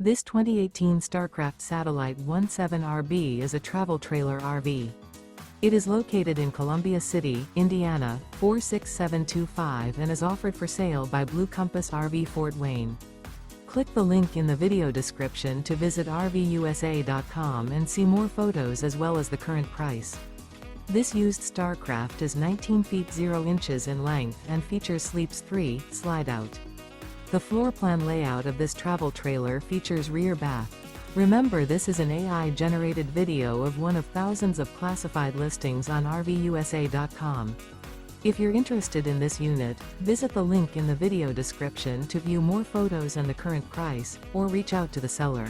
This 2018 Starcraft Satellite 17RB is a travel trailer RV. It is located in Columbia City, Indiana, 46725 and is offered for sale by Blue Compass RV Fort Wayne. Click the link in the video description to visit RVUSA.com and see more photos as well as the current price. This used Starcraft is 19 feet 0 inches in length and features sleeps 3, Slideout. The floor plan layout of this travel trailer features rear bath. Remember, this is an AI-generated video of one of thousands of classified listings on RVUSA.com. If you're interested in this unit, visit the link in the video description to view more photos and the current price, or reach out to the seller.